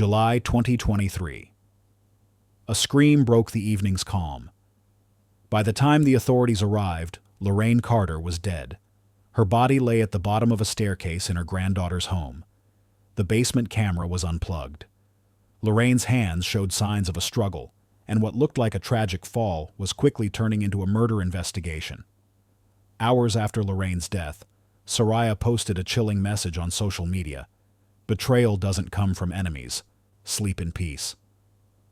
July 2023. A scream broke the evening's calm. By the time the authorities arrived, Lorraine Carter was dead. Her body lay at the bottom of a staircase in her granddaughter's home. The basement camera was unplugged. Lorraine's hands showed signs of a struggle, and what looked like a tragic fall was quickly turning into a murder investigation. Hours after Lorraine's death, Soraya posted a chilling message on social media. "Betrayal doesn't come from enemies. Sleep in peace."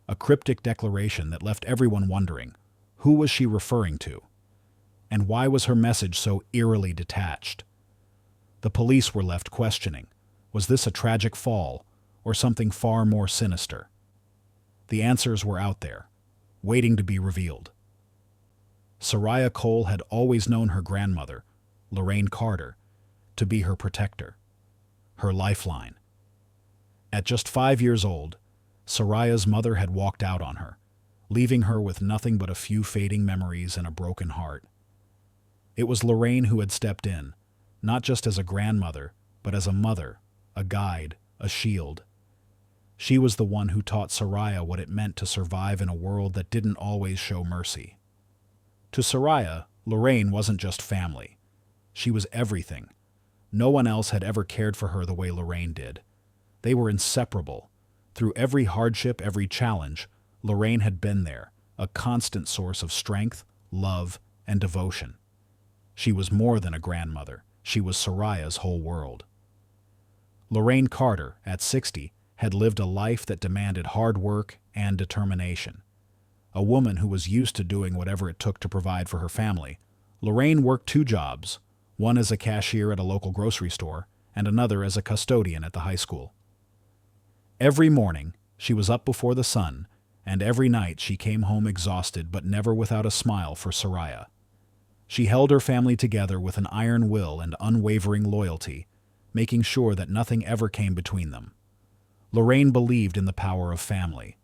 A cryptic declaration that left everyone wondering, who was she referring to? And why was her message so eerily detached? The police were left questioning, was this a tragic fall, or something far more sinister? The answers were out there, waiting to be revealed. Soraya Cole had always known her grandmother, Lorraine Carter, to be her protector, her lifeline. At just 5 years old, Soraya's mother had walked out on her, leaving her with nothing but a few fading memories and a broken heart. It was Lorraine who had stepped in, not just as a grandmother, but as a mother, a guide, a shield. She was the one who taught Soraya what it meant to survive in a world that didn't always show mercy. To Soraya, Lorraine wasn't just family. She was everything. No one else had ever cared for her the way Lorraine did. They were inseparable. Through every hardship, every challenge, Lorraine had been there, a constant source of strength, love, and devotion. She was more than a grandmother. She was Soraya's whole world. Lorraine Carter, at 60, had lived a life that demanded hard work and determination. A woman who was used to doing whatever it took to provide for her family, Lorraine worked 2 jobs, one as a cashier at a local grocery store and another as a custodian at the high school. Every morning, she was up before the sun, and every night she came home exhausted but never without a smile for Soraya. She held her family together with an iron will and unwavering loyalty, making sure that nothing ever came between them. Lorraine believed in the power of family.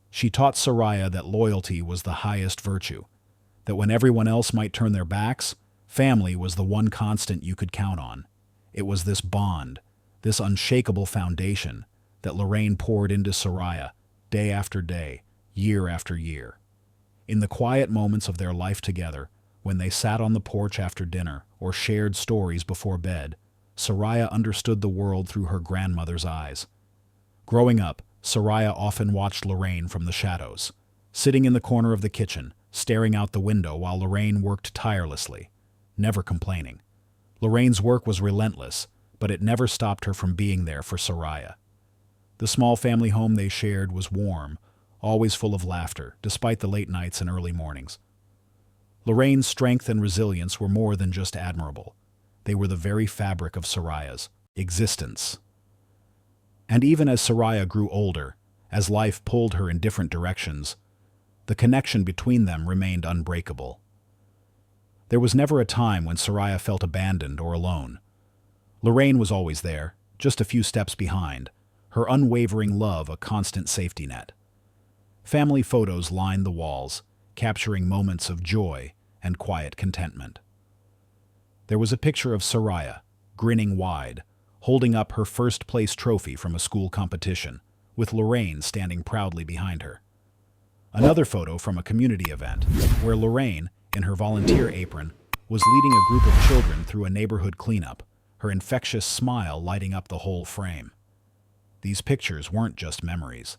She taught Soraya that loyalty was the highest virtue, that when everyone else might turn their backs, family was the one constant you could count on. It was this bond, this unshakable foundation, that Lorraine poured into Soraya, day after day, year after year. In the quiet moments of their life together, when they sat on the porch after dinner or shared stories before bed, Soraya understood the world through her grandmother's eyes. Growing up, Soraya often watched Lorraine from the shadows, sitting in the corner of the kitchen, staring out the window while Lorraine worked tirelessly, never complaining. Lorraine's work was relentless, but it never stopped her from being there for Soraya. The small family home they shared was warm, always full of laughter, despite the late nights and early mornings. Lorraine's strength and resilience were more than just admirable. They were the very fabric of Soraya's existence. And even as Soraya grew older, as life pulled her in different directions, the connection between them remained unbreakable. There was never a time when Soraya felt abandoned or alone. Lorraine was always there, just a few steps behind, her unwavering love a constant safety net. Family photos lined the walls, capturing moments of joy and quiet contentment. There was a picture of Soraya, grinning wide, holding up her first-place trophy from a school competition, with Lorraine standing proudly behind her. Another photo from a community event, where Lorraine, in her volunteer apron, was leading a group of children through a neighborhood cleanup, her infectious smile lighting up the whole frame. These pictures weren't just memories.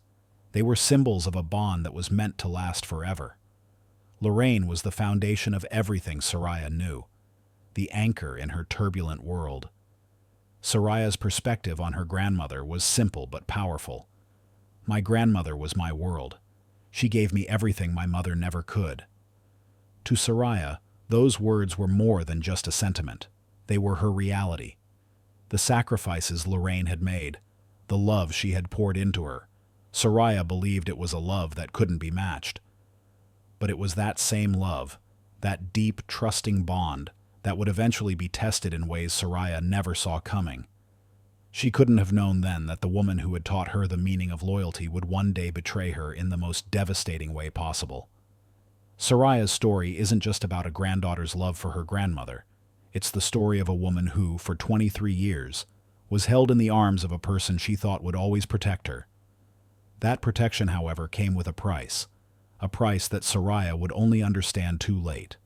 They were symbols of a bond that was meant to last forever. Lorraine was the foundation of everything Soraya knew, the anchor in her turbulent world. Soraya's perspective on her grandmother was simple but powerful. "My grandmother was my world. She gave me everything my mother never could." To Soraya, those words were more than just a sentiment. They were her reality. The sacrifices Lorraine had made, the love she had poured into her, Soraya believed it was a love that couldn't be matched. But it was that same love, that deep, trusting bond, that would eventually be tested in ways Soraya never saw coming. She couldn't have known then that the woman who had taught her the meaning of loyalty would one day betray her in the most devastating way possible. Soraya's story isn't just about a granddaughter's love for her grandmother. It's the story of a woman who, for 23 years, was held in the arms of a person she thought would always protect her. That protection, however, came with a price that Soraya would only understand too late.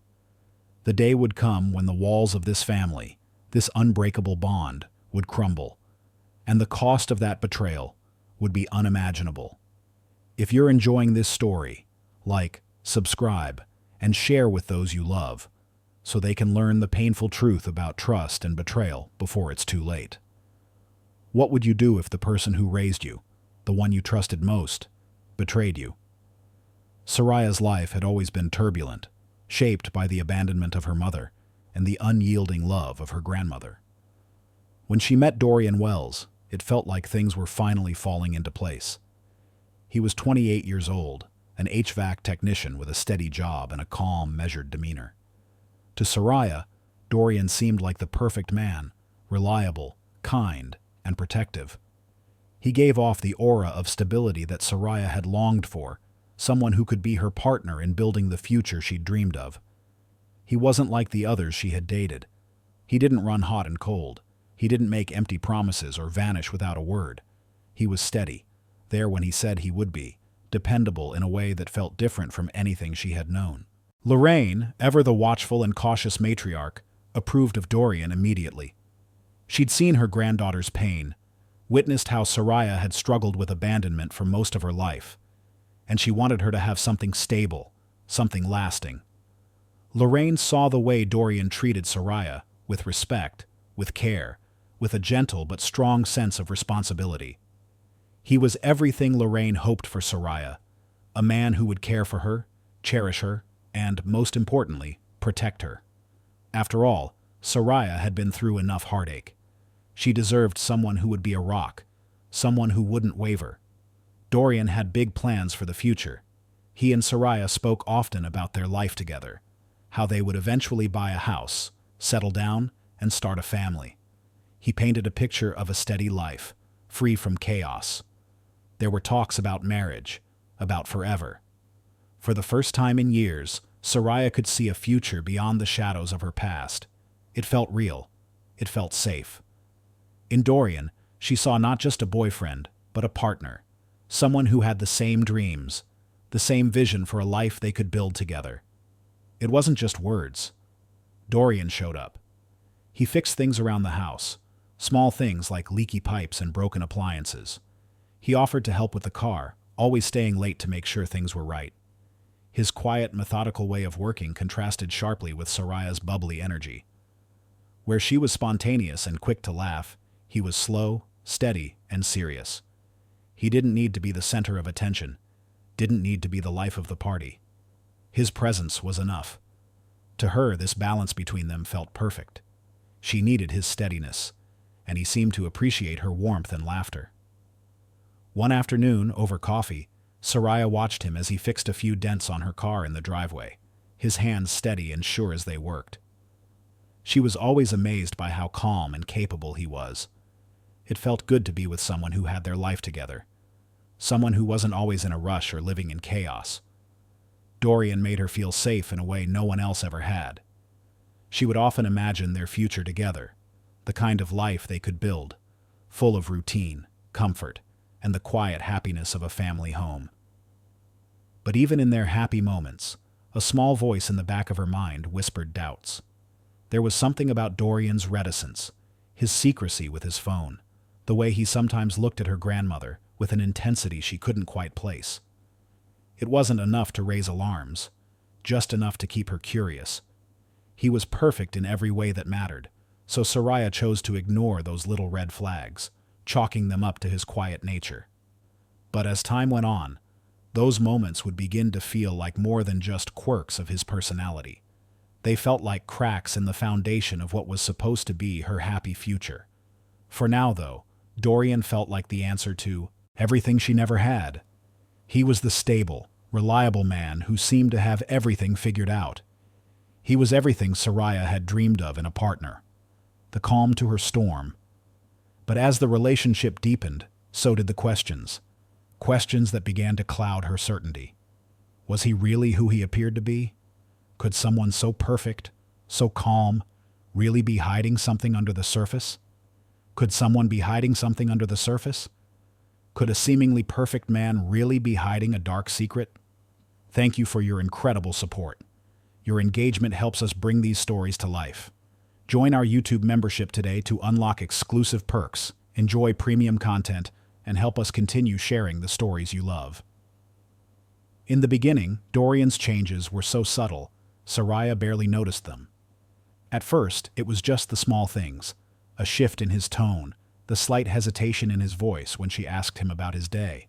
The day would come when the walls of this family, this unbreakable bond, would crumble, and the cost of that betrayal would be unimaginable. If you're enjoying this story, like, subscribe, and share with those you love, so they can learn the painful truth about trust and betrayal before it's too late. What would you do if the person who raised you, the one you trusted most, betrayed you? Soraya's life had always been turbulent, shaped by the abandonment of her mother and the unyielding love of her grandmother. When she met Dorian Wells, it felt like things were finally falling into place. He was 28 years old, an HVAC technician with a steady job and a calm, measured demeanor. To Soraya, Dorian seemed like the perfect man, reliable, kind, and protective. He gave off the aura of stability that Soraya had longed for, someone who could be her partner in building the future she'd dreamed of. He wasn't like the others she had dated. He didn't run hot and cold. He didn't make empty promises or vanish without a word. He was steady, there when he said he would be, dependable in a way that felt different from anything she had known. Lorraine, ever the watchful and cautious matriarch, approved of Dorian immediately. She'd seen her granddaughter's pain, witnessed how Soraya had struggled with abandonment for most of her life, and she wanted her to have something stable, something lasting. Lorraine saw the way Dorian treated Soraya, with respect, with care, with a gentle but strong sense of responsibility. He was everything Lorraine hoped for Soraya, a man who would care for her, cherish her, and, most importantly, protect her. After all, Soraya had been through enough heartache. She deserved someone who would be a rock, someone who wouldn't waver. Dorian had big plans for the future. He and Soraya spoke often about their life together, how they would eventually buy a house, settle down, and start a family. He painted a picture of a steady life, free from chaos. There were talks about marriage, about forever. For the first time in years, Soraya could see a future beyond the shadows of her past. It felt real. It felt safe. In Dorian, she saw not just a boyfriend, but a partner, someone who had the same dreams, the same vision for a life they could build together. It wasn't just words. Dorian showed up. He fixed things around the house, small things like leaky pipes and broken appliances. He offered to help with the car, always staying late to make sure things were right. His quiet, methodical way of working contrasted sharply with Soraya's bubbly energy. Where she was spontaneous and quick to laugh, he was slow, steady, and serious. He didn't need to be the center of attention, didn't need to be the life of the party. His presence was enough. To her, this balance between them felt perfect. She needed his steadiness, and he seemed to appreciate her warmth and laughter. One afternoon, over coffee, Soraya watched him as he fixed a few dents on her car in the driveway, his hands steady and sure as they worked. She was always amazed by how calm and capable he was. It felt good to be with someone who had their life together, someone who wasn't always in a rush or living in chaos. Dorian made her feel safe in a way no one else ever had. She would often imagine their future together, the kind of life they could build, full of routine, comfort, and the quiet happiness of a family home. But even in their happy moments, a small voice in the back of her mind whispered doubts. There was something about Dorian's reticence, his secrecy with his phone, the way he sometimes looked at her grandmother with an intensity she couldn't quite place. It wasn't enough to raise alarms, just enough to keep her curious. He was perfect in every way that mattered, so Soraya chose to ignore those little red flags, chalking them up to his quiet nature. But as time went on, those moments would begin to feel like more than just quirks of his personality. They felt like cracks in the foundation of what was supposed to be her happy future. For now, though, Dorian felt like the answer to everything she never had. He was the stable, reliable man who seemed to have everything figured out. He was everything Soraya had dreamed of in a partner, the calm to her storm. But as the relationship deepened, so did the questions that began to cloud her certainty. Was he really who he appeared to be? Could someone so perfect, so calm, really be hiding something under the surface? Could someone be hiding something under the surface? Could a seemingly perfect man really be hiding a dark secret? Thank you for your incredible support. Your engagement helps us bring these stories to life. Join our YouTube membership today to unlock exclusive perks, enjoy premium content, and help us continue sharing the stories you love. In the beginning, Dorian's changes were so subtle, Soraya barely noticed them. At first, it was just the small things, a shift in his tone, the slight hesitation in his voice when she asked him about his day.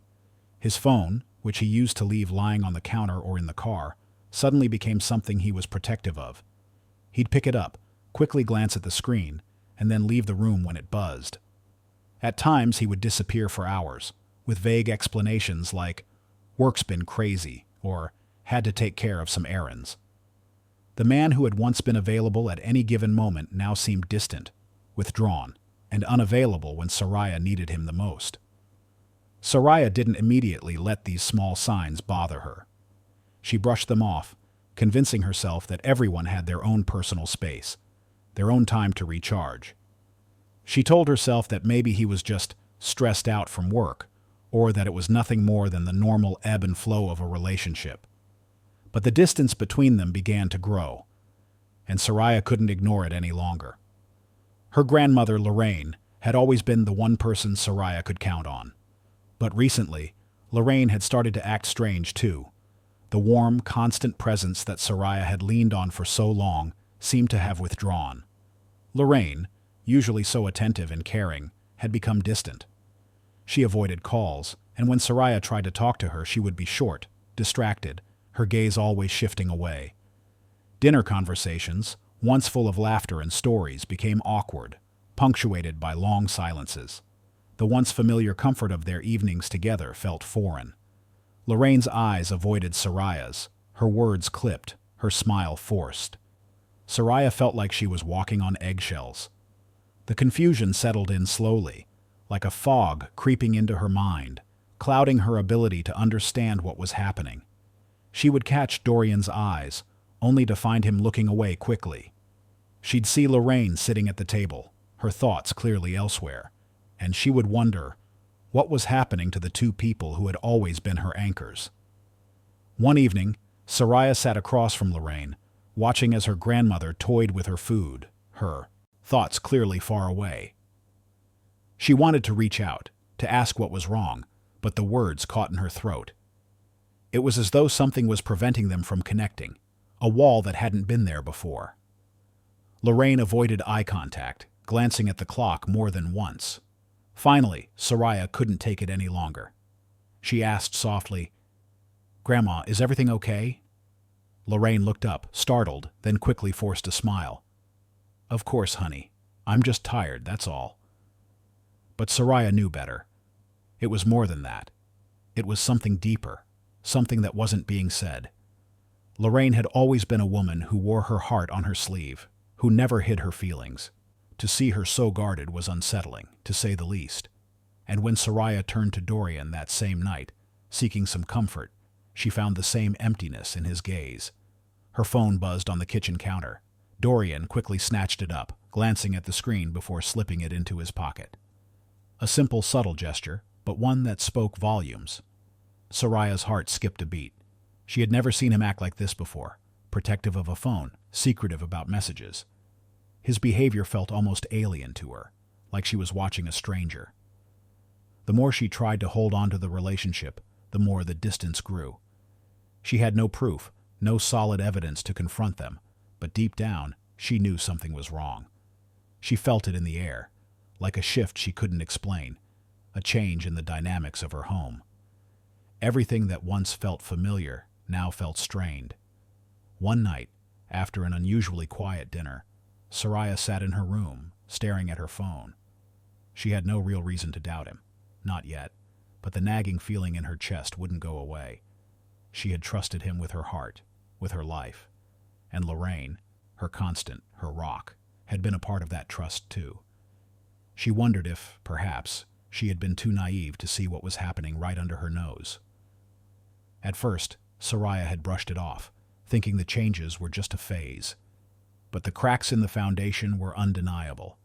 His phone, which he used to leave lying on the counter or in the car, suddenly became something he was protective of. He'd pick it up, quickly glance at the screen, and then leave the room when it buzzed. At times, he would disappear for hours, with vague explanations like, "Work's been crazy," or "had to take care of some errands." The man who had once been available at any given moment now seemed distant, withdrawn, and unavailable when Soraya needed him the most. Soraya didn't immediately let these small signs bother her. She brushed them off, convincing herself that everyone had their own personal space, their own time to recharge. She told herself that maybe he was just stressed out from work, or that it was nothing more than the normal ebb and flow of a relationship. But the distance between them began to grow, and Soraya couldn't ignore it any longer. Her grandmother, Lorraine, had always been the one person Soraya could count on. But recently, Lorraine had started to act strange too. The warm, constant presence that Soraya had leaned on for so long seemed to have withdrawn. Lorraine, usually so attentive and caring, had become distant. She avoided calls, and when Soraya tried to talk to her, she would be short, distracted, her gaze always shifting away. Dinner conversations, once full of laughter and stories, became awkward, punctuated by long silences. The once familiar comfort of their evenings together felt foreign. Lorraine's eyes avoided Soraya's, her words clipped, her smile forced. Soraya felt like she was walking on eggshells. The confusion settled in slowly, like a fog creeping into her mind, clouding her ability to understand what was happening. She would catch Dorian's eyes, only to find him looking away quickly. She'd see Lorraine sitting at the table, her thoughts clearly elsewhere, and she would wonder what was happening to the two people who had always been her anchors. One evening, Soraya sat across from Lorraine, watching as her grandmother toyed with her food, her thoughts clearly far away. She wanted to reach out, to ask what was wrong, but the words caught in her throat. It was as though something was preventing them from connecting, a wall that hadn't been there before. Lorraine avoided eye contact, glancing at the clock more than once. Finally, Soraya couldn't take it any longer. She asked softly, "Grandma, is everything okay?" Lorraine looked up, startled, then quickly forced a smile. "Of course, honey. I'm just tired, that's all." But Soraya knew better. It was more than that. It was something deeper, something that wasn't being said. Lorraine had always been a woman who wore her heart on her sleeve, who never hid her feelings. To see her so guarded was unsettling, to say the least. And when Soraya turned to Dorian that same night, seeking some comfort, she found the same emptiness in his gaze. Her phone buzzed on the kitchen counter. Dorian quickly snatched it up, glancing at the screen before slipping it into his pocket. A simple, subtle gesture, but one that spoke volumes. Soraya's heart skipped a beat. She had never seen him act like this before, protective of a phone, secretive about messages. His behavior felt almost alien to her, like she was watching a stranger. The more she tried to hold on to the relationship, the more the distance grew. She had no proof, no solid evidence to confront them, but deep down, she knew something was wrong. She felt it in the air, like a shift she couldn't explain, a change in the dynamics of her home. Everything that once felt familiar now felt strained. One night, after an unusually quiet dinner, Soraya sat in her room, staring at her phone. She had no real reason to doubt him, not yet, but the nagging feeling in her chest wouldn't go away. She had trusted him with her heart, with her life, and Lorraine, her constant, her rock, had been a part of that trust too. She wondered if, perhaps, she had been too naive to see what was happening right under her nose. At first, Soraya had brushed it off, thinking the changes were just a phase. But the cracks in the foundation were undeniable.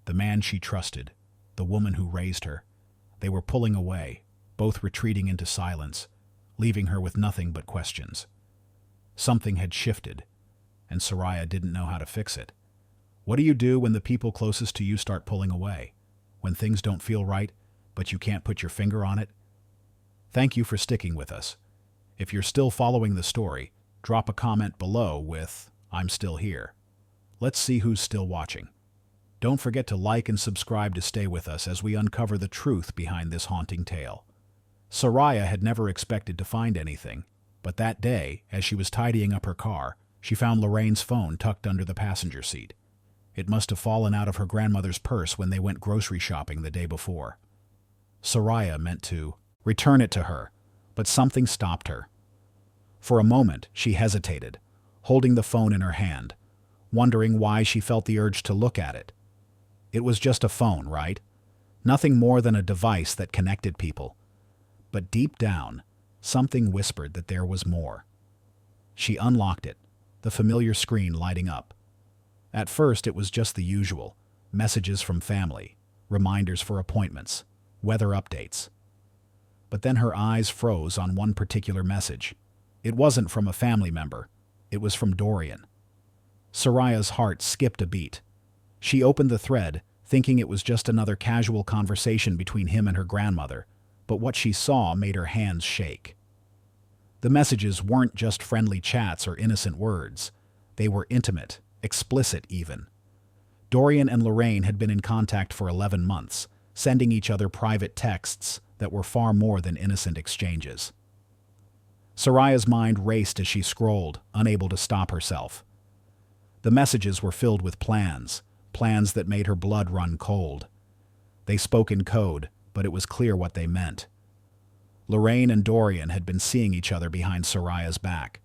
The man she trusted, the woman who raised her, They were pulling away, both retreating into silence, leaving her with nothing but questions. Something had shifted, and Soraya didn't know how to fix it. What do you do when the people closest to you start pulling away? When things don't feel right, but you can't put your finger on it? Thank you for sticking with us. If you're still following the story, drop a comment below with, "I'm still here." Let's see who's still watching. Don't forget to like and subscribe to stay with us as we uncover the truth behind this haunting tale. Soraya had never expected to find anything, but that day, as she was tidying up her car, she found Lorraine's phone tucked under the passenger seat. It must have fallen out of her grandmother's purse when they went grocery shopping the day before. Soraya meant to return it to her, but something stopped her. For a moment, she hesitated, holding the phone in her hand, wondering why she felt the urge to look at it. It was just a phone, right? Nothing more than a device that connected people. But deep down, something whispered that there was more. She unlocked it, the familiar screen lighting up. At first, it was just the usual: messages from family, reminders for appointments, weather updates. But then her eyes froze on one particular message. It wasn't from a family member. It was from Dorian. Soraya's heart skipped a beat. She opened the thread, thinking it was just another casual conversation between him and her grandmother, but what she saw made her hands shake. The messages weren't just friendly chats or innocent words. They were intimate, explicit even. Dorian and Lorraine had been in contact for 11 months, sending each other private texts that were far more than innocent exchanges. Soraya's mind raced as she scrolled, unable to stop herself. The messages were filled with plans that made her blood run cold. They spoke in code, but it was clear what they meant. Lorraine and Dorian had been seeing each other behind Soraya's back.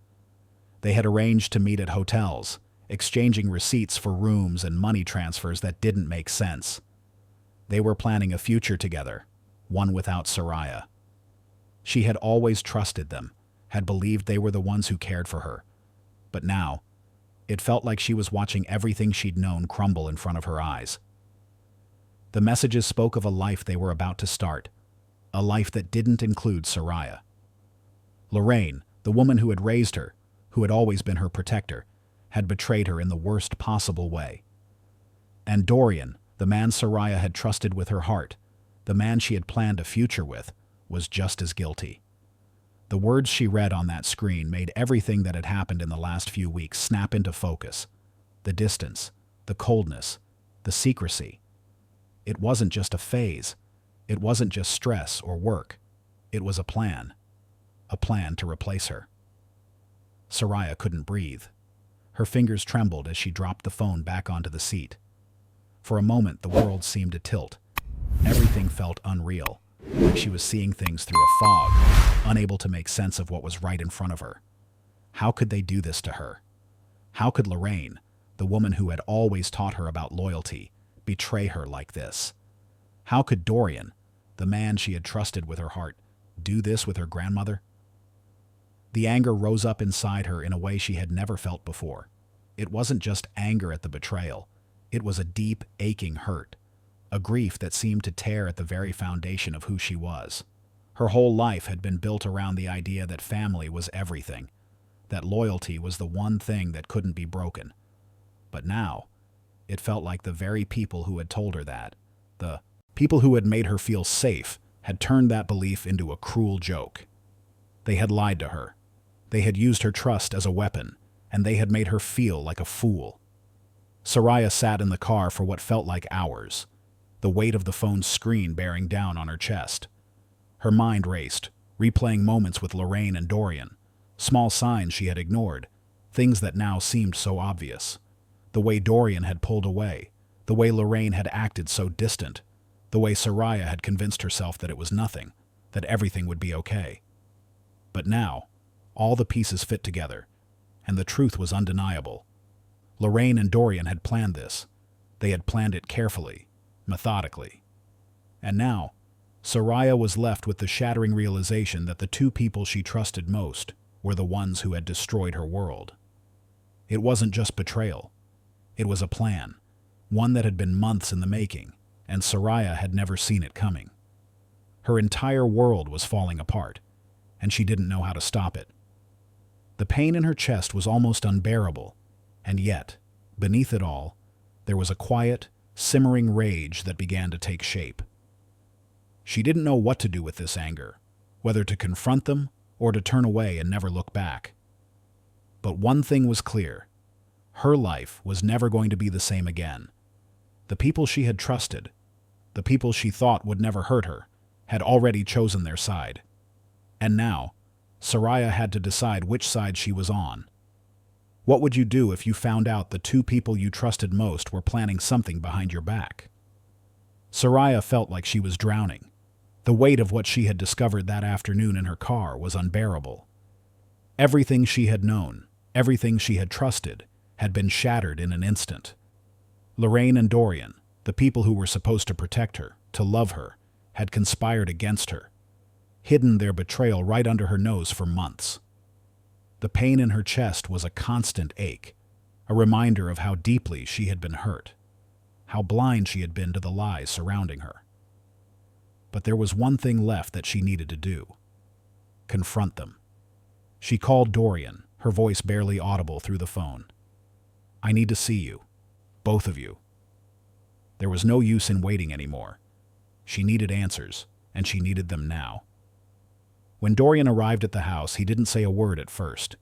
They had arranged to meet at hotels, exchanging receipts for rooms and money transfers that didn't make sense. They were planning a future together, one without Soraya. She had always trusted them, had believed they were the ones who cared for her. But now, it felt like she was watching everything she'd known crumble in front of her eyes. The messages spoke of a life they were about to start, a life that didn't include Soraya. Lorraine, the woman who had raised her, who had always been her protector, had betrayed her in the worst possible way. And Dorian, the man Soraya had trusted with her heart, the man she had planned a future with, was just as guilty. The words she read on that screen made everything that had happened in the last few weeks snap into focus. The distance, the coldness, the secrecy. It wasn't just a phase. It wasn't just stress or work. It was a plan to replace her. Soraya couldn't breathe. Her fingers trembled as she dropped the phone back onto the seat. For a moment, the world seemed to tilt. Everything felt unreal, like she was seeing things through a fog, unable to make sense of what was right in front of her. How could they do this to her? How could Lorraine, the woman who had always taught her about loyalty, betray her like this? How could Dorian, the man she had trusted with her heart, do this with her grandmother? The anger rose up inside her in a way she had never felt before. It wasn't just anger at the betrayal. It was a deep, aching hurt, a grief that seemed to tear at the very foundation of who she was. Her whole life had been built around the idea that family was everything, that loyalty was the one thing that couldn't be broken. But now, it felt like the very people who had told her that, the people who had made her feel safe, had turned that belief into a cruel joke. They had lied to her. They had used her trust as a weapon, and they had made her feel like a fool. Soraya sat in the car for what felt like hours, the weight of the phone's screen bearing down on her chest. Her mind raced, replaying moments with Lorraine and Dorian, small signs she had ignored, things that now seemed so obvious. The way Dorian had pulled away, the way Lorraine had acted so distant, the way Soraya had convinced herself that it was nothing, that everything would be okay. But now, all the pieces fit together, and the truth was undeniable. Lorraine and Dorian had planned this. They had planned it carefully, methodically. And now, Soraya was left with the shattering realization that the two people she trusted most were the ones who had destroyed her world. It wasn't just betrayal. It was a plan, one that had been months in the making, and Soraya had never seen it coming. Her entire world was falling apart, and she didn't know how to stop it. The pain in her chest was almost unbearable, and yet, beneath it all, there was a quiet, simmering rage that began to take shape. She didn't know what to do with this anger, whether to confront them or to turn away and never look back. But one thing was clear. Her life was never going to be the same again. The people she had trusted, the people she thought would never hurt her, had already chosen their side. And now, Soraya had to decide which side she was on. What would you do if you found out the two people you trusted most were planning something behind your back? Soraya felt like she was drowning. The weight of what she had discovered that afternoon in her car was unbearable. Everything she had known, everything she had trusted, had been shattered in an instant. Lorraine and Dorian, the people who were supposed to protect her, to love her, had conspired against her, hidden their betrayal right under her nose for months. The pain in her chest was a constant ache, a reminder of how deeply she had been hurt, how blind she had been to the lies surrounding her. But there was one thing left that she needed to do: confront them. She called Dorian, her voice barely audible through the phone. "I need to see you, both of you." There was no use in waiting anymore. She needed answers, and she needed them now. When Dorian arrived at the house, he didn't say a word at first.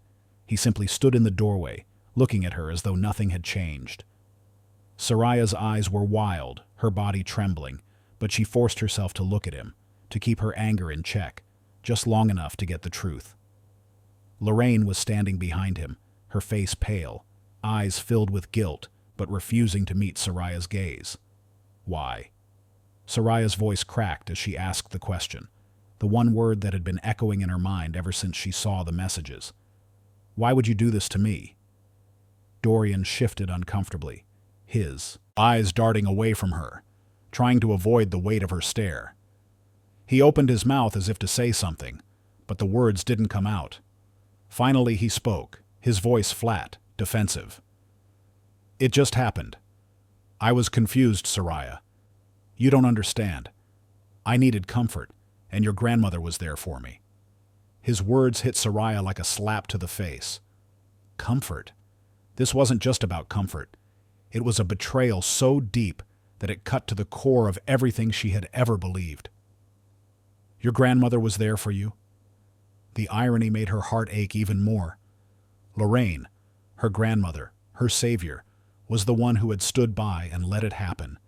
He simply stood in the doorway, looking at her as though nothing had changed. Soraya's eyes were wild, her body trembling, but she forced herself to look at him, to keep her anger in check, just long enough to get the truth. Lorraine was standing behind him, her face pale, eyes filled with guilt, but refusing to meet Soraya's gaze. Why? Soraya's voice cracked as she asked the question, the one word that had been echoing in her mind ever since she saw the messages. "Why would you do this to me?" Dorian shifted uncomfortably, his eyes darting away from her, trying to avoid the weight of her stare. He opened his mouth as if to say something, but the words didn't come out. Finally he spoke, his voice flat, defensive. "It just happened. I was confused, Soraya. You don't understand. I needed comfort, and your grandmother was there for me." His words hit Soraya like a slap to the face. Comfort? This wasn't just about comfort. It was a betrayal so deep that it cut to the core of everything she had ever believed. Your grandmother was there for you? The irony made her heart ache even more. Lorraine, her grandmother, her savior, was the one who had stood by and let it happen.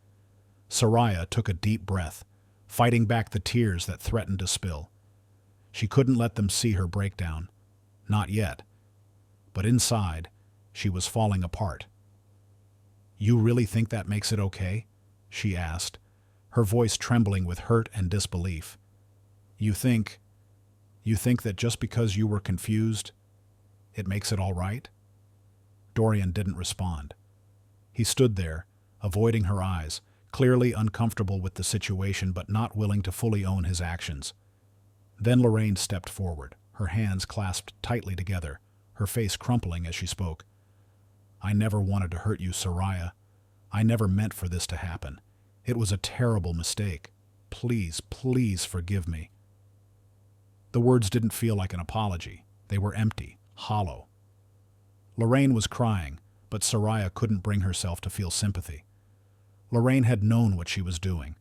Soraya took a deep breath, fighting back the tears that threatened to spill. She couldn't let them see her breakdown. Not yet. But inside, she was falling apart. "You really think that makes it okay?" she asked, her voice trembling with hurt and disbelief. You think that just because you were confused, it makes it all right?" Dorian didn't respond. He stood there, avoiding her eyes, clearly uncomfortable with the situation but not willing to fully own his actions. Then Lorraine stepped forward, her hands clasped tightly together, her face crumpling as she spoke. "I never wanted to hurt you, Soraya. I never meant for this to happen. It was a terrible mistake. Please, please forgive me." The words didn't feel like an apology. They were empty, hollow. Lorraine was crying, but Soraya couldn't bring herself to feel sympathy. Lorraine had known what she was doing.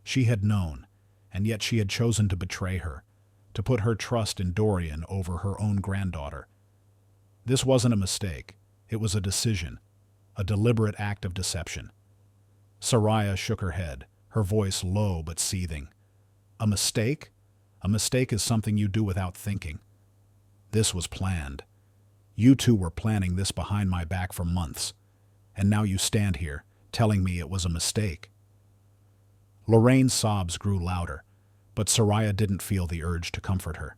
She had known, and yet she had chosen to betray her, to put her trust in Dorian over her own granddaughter. This wasn't a mistake. It was a decision, a deliberate act of deception. Soraya shook her head, her voice low but seething. "A mistake? A mistake is something you do without thinking. This was planned. You two were planning this behind my back for months, and now you stand here, telling me it was a mistake." Lorraine's sobs grew louder, but Soraya didn't feel the urge to comfort her.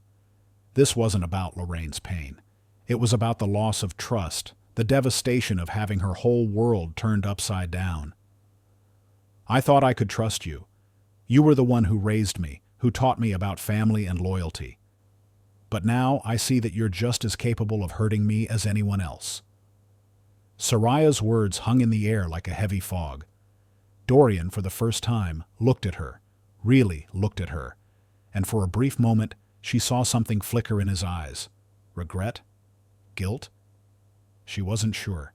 This wasn't about Lorraine's pain. It was about the loss of trust, the devastation of having her whole world turned upside down. "I thought I could trust you. You were the one who raised me, who taught me about family and loyalty. But now I see that you're just as capable of hurting me as anyone else." Soraya's words hung in the air like a heavy fog. Dorian, for the first time, looked at her, really looked at her, and for a brief moment she saw something flicker in his eyes. Regret? Guilt? She wasn't sure.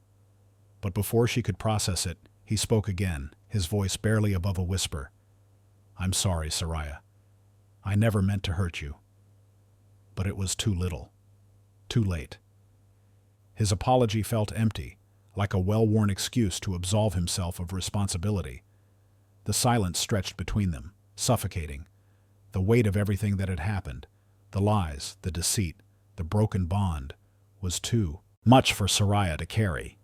But before she could process it, he spoke again, his voice barely above a whisper. I'm sorry, Soraya. I never meant to hurt you. But it was too little. Too late. His apology felt empty, like a well-worn excuse to absolve himself of responsibility. The silence stretched between them, suffocating. The weight of everything that had happened, the lies, the deceit, the broken bond, was too much for Soraya to carry.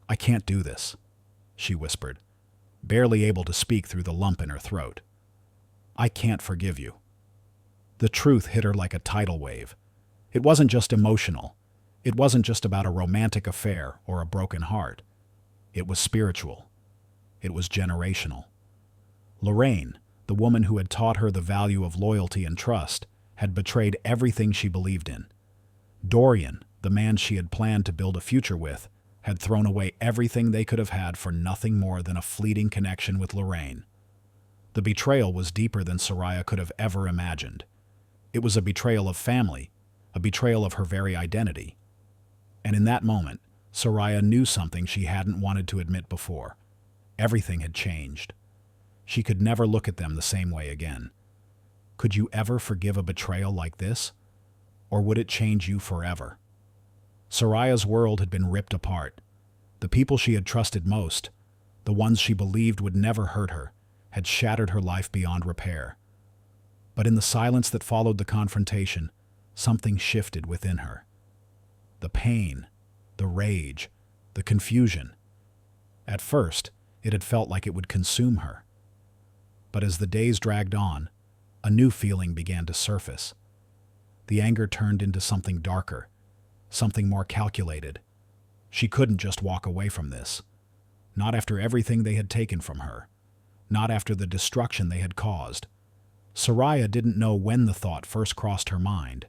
I can't do this, she whispered, barely able to speak through the lump in her throat. I can't forgive you. The truth hit her like a tidal wave. It wasn't just emotional. It wasn't just about a romantic affair or a broken heart. It was spiritual. It was generational. Lorraine, the woman who had taught her the value of loyalty and trust, had betrayed everything she believed in. Dorian, the man she had planned to build a future with, had thrown away everything they could have had for nothing more than a fleeting connection with Lorraine. The betrayal was deeper than Soraya could have ever imagined. It was a betrayal of family, a betrayal of her very identity. And in that moment, Soraya knew something she hadn't wanted to admit before. Everything had changed. She could never look at them the same way again. Could you ever forgive a betrayal like this? Or would it change you forever? Soraya's world had been ripped apart. The people she had trusted most, the ones she believed would never hurt her, had shattered her life beyond repair. But in the silence that followed the confrontation, something shifted within her. The pain, the rage, the confusion. At first, it had felt like it would consume her. But as the days dragged on, a new feeling began to surface. The anger turned into something darker, something more calculated. She couldn't just walk away from this. Not after everything they had taken from her. Not after the destruction they had caused. Soraya didn't know when the thought first crossed her mind,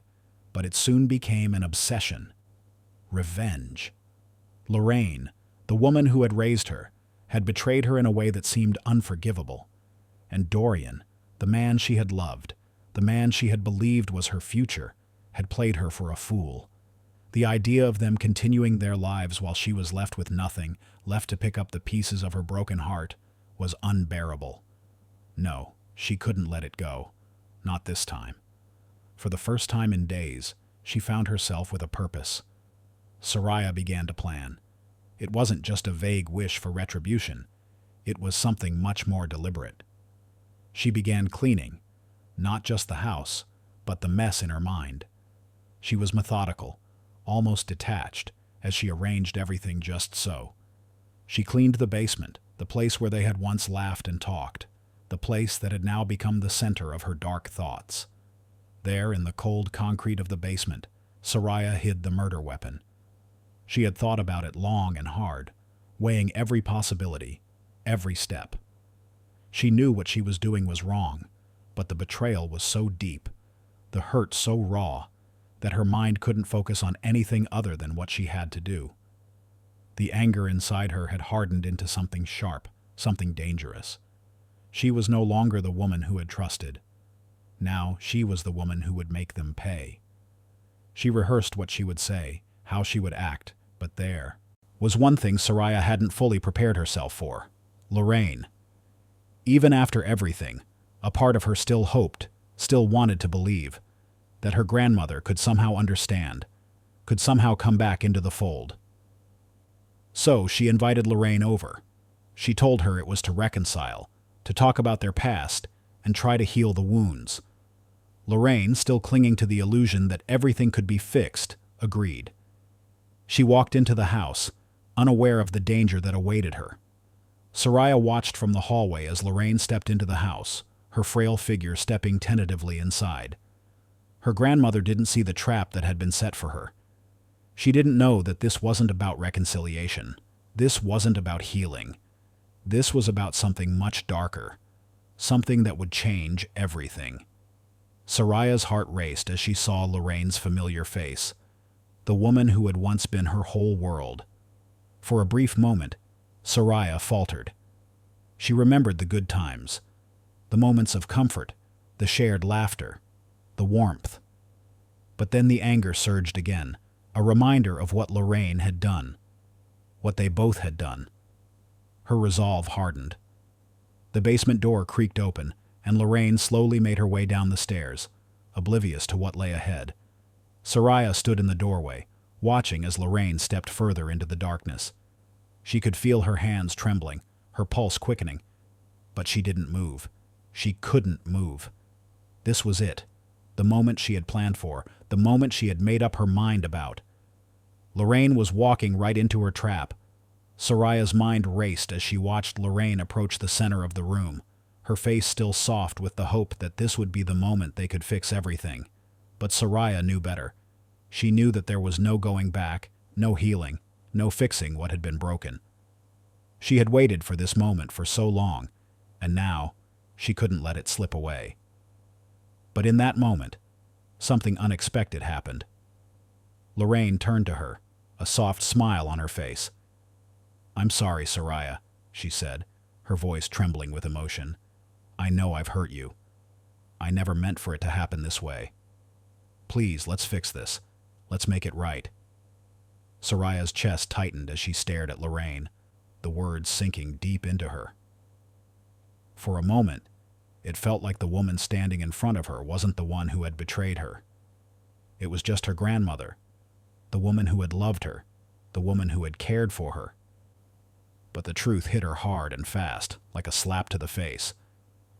but it soon became an obsession. Revenge. Lorraine, the woman who had raised her, had betrayed her in a way that seemed unforgivable. And Dorian, the man she had loved, the man she had believed was her future, had played her for a fool. The idea of them continuing their lives while she was left with nothing, left to pick up the pieces of her broken heart, was unbearable. No, she couldn't let it go. Not this time. For the first time in days, she found herself with a purpose. Soraya began to plan. It wasn't just a vague wish for retribution. It was something much more deliberate. She began cleaning, not just the house, but the mess in her mind. She was methodical, almost detached, as she arranged everything just so. She cleaned the basement, the place where they had once laughed and talked, the place that had now become the center of her dark thoughts. There, in the cold concrete of the basement, Soraya hid the murder weapon. She had thought about it long and hard, weighing every possibility, every step. She knew what she was doing was wrong, but the betrayal was so deep, the hurt so raw, that her mind couldn't focus on anything other than what she had to do. The anger inside her had hardened into something sharp, something dangerous. She was no longer the woman who had trusted. Now she was the woman who would make them pay. She rehearsed what she would say, how she would act, but there was one thing Soraya hadn't fully prepared herself for: Lorraine. Even after everything, a part of her still hoped, still wanted to believe, that her grandmother could somehow understand, could somehow come back into the fold. So she invited Lorraine over. She told her it was to reconcile, to talk about their past, and try to heal the wounds. Lorraine, still clinging to the illusion that everything could be fixed, agreed. She walked into the house, unaware of the danger that awaited her. Soraya watched from the hallway as Lorraine stepped into the house, her frail figure stepping tentatively inside. Her grandmother didn't see the trap that had been set for her. She didn't know that this wasn't about reconciliation. This wasn't about healing. This was about something much darker, something that would change everything. Soraya's heart raced as she saw Lorraine's familiar face, the woman who had once been her whole world. For a brief moment, Soraya faltered. She remembered the good times, the moments of comfort, the shared laughter, the warmth. But then the anger surged again, a reminder of what Lorraine had done, what they both had done. Her resolve hardened. The basement door creaked open, and Lorraine slowly made her way down the stairs, oblivious to what lay ahead. Soraya stood in the doorway, watching as Lorraine stepped further into the darkness. She could feel her hands trembling, her pulse quickening, but she didn't move. She couldn't move. This was it, the moment she had planned for, the moment she had made up her mind about. Lorraine was walking right into her trap. Soraya's mind raced as she watched Lorraine approach the center of the room, her face still soft with the hope that this would be the moment they could fix everything. But Soraya knew better. She knew that there was no going back, no healing, no fixing what had been broken. She had waited for this moment for so long, and now she couldn't let it slip away. But in that moment, something unexpected happened. Lorraine turned to her, a soft smile on her face. "I'm sorry, Soraya," she said, her voice trembling with emotion. "I know I've hurt you. I never meant for it to happen this way. Please, let's fix this. Let's make it right." Soraya's chest tightened as she stared at Lorraine, the words sinking deep into her. For a moment, it felt like the woman standing in front of her wasn't the one who had betrayed her. It was just her grandmother, the woman who had loved her, the woman who had cared for her. But the truth hit her hard and fast, like a slap to the face.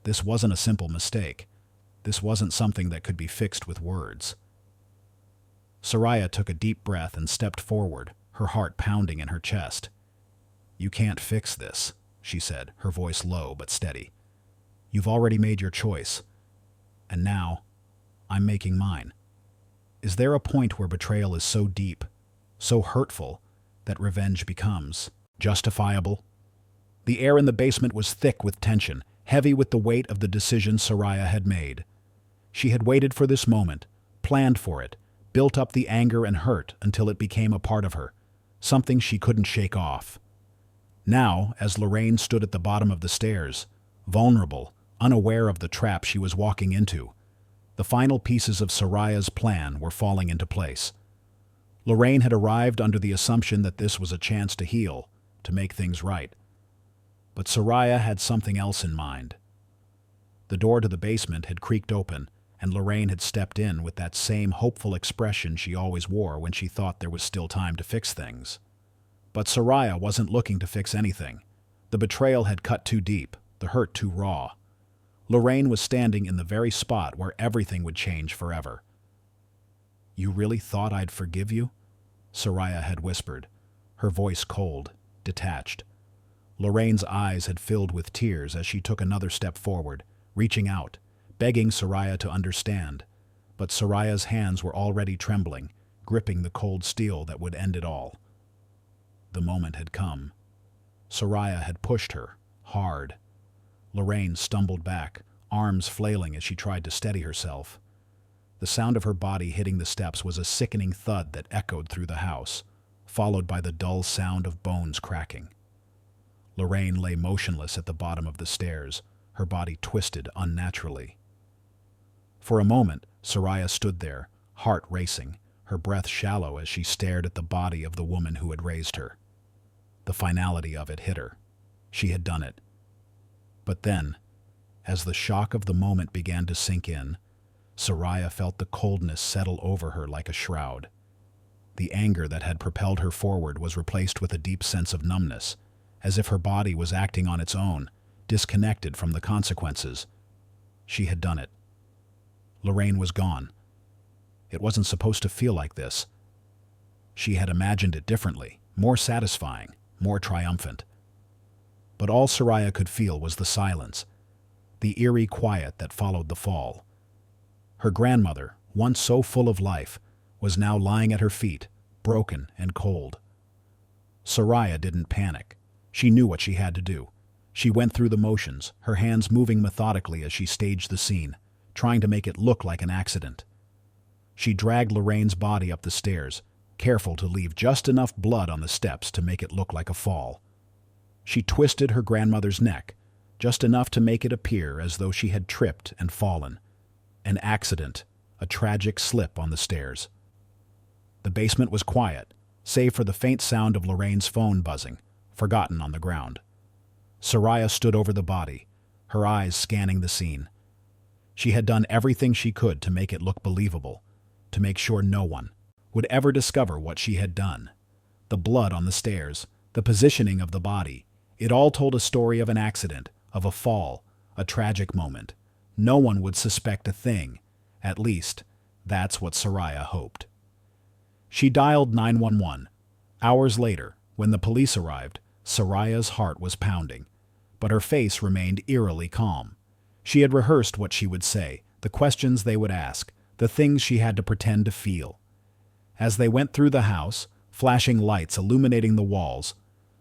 This wasn't a simple mistake. This wasn't something that could be fixed with words. Soraya took a deep breath and stepped forward, her heart pounding in her chest. "You can't fix this," she said, her voice low but steady. "You've already made your choice. And now, I'm making mine. Is there a point where betrayal is so deep, so hurtful, that revenge becomes justifiable?" The air in the basement was thick with tension, heavy with the weight of the decision Soraya had made. She had waited for this moment, planned for it, built up the anger and hurt until it became a part of her, something she couldn't shake off. Now, as Lorraine stood at the bottom of the stairs, vulnerable, unaware of the trap she was walking into, the final pieces of Soraya's plan were falling into place. Lorraine had arrived under the assumption that this was a chance to heal, to make things right. But Soraya had something else in mind. The door to the basement had creaked open, and Lorraine had stepped in with that same hopeful expression she always wore when she thought there was still time to fix things. But Soraya wasn't looking to fix anything. The betrayal had cut too deep, the hurt too raw. Lorraine was standing in the very spot where everything would change forever. "You really thought I'd forgive you?" Soraya had whispered, her voice cold, detached. Lorraine's eyes had filled with tears as she took another step forward, reaching out, begging Soraya to understand. But Soraya's hands were already trembling, gripping the cold steel that would end it all. The moment had come. Soraya had pushed her, hard. Lorraine stumbled back, arms flailing as she tried to steady herself. The sound of her body hitting the steps was a sickening thud that echoed through the house, followed by the dull sound of bones cracking. Lorraine lay motionless at the bottom of the stairs, her body twisted unnaturally. For a moment, Soraya stood there, heart racing, her breath shallow as she stared at the body of the woman who had raised her. The finality of it hit her. She had done it. But then, as the shock of the moment began to sink in, Soraya felt the coldness settle over her like a shroud. The anger that had propelled her forward was replaced with a deep sense of numbness, as if her body was acting on its own, disconnected from the consequences. She had done it. Lorraine was gone. It wasn't supposed to feel like this. She had imagined it differently, more satisfying, more triumphant. But all Soraya could feel was the silence, the eerie quiet that followed the fall. Her grandmother, once so full of life, was now lying at her feet, broken and cold. Soraya didn't panic. She knew what she had to do. She went through the motions, her hands moving methodically as she staged the scene, trying to make it look like an accident. She dragged Lorraine's body up the stairs, careful to leave just enough blood on the steps to make it look like a fall. She twisted her grandmother's neck, just enough to make it appear as though she had tripped and fallen, An accident, a tragic slip on the stairs. The basement was quiet, save for the faint sound of Lorraine's phone buzzing, forgotten on the ground. Soraya stood over the body, her eyes scanning the scene. She had done everything she could to make it look believable, to make sure no one would ever discover what she had done. The blood on the stairs, the positioning of the body, it all told a story of an accident, of a fall, a tragic moment. No one would suspect a thing. At least, that's what Soraya hoped. She dialed 911. Hours later, when the police arrived, Soraya's heart was pounding, but her face remained eerily calm. She had rehearsed what she would say, the questions they would ask, the things she had to pretend to feel. As they went through the house, flashing lights illuminating the walls,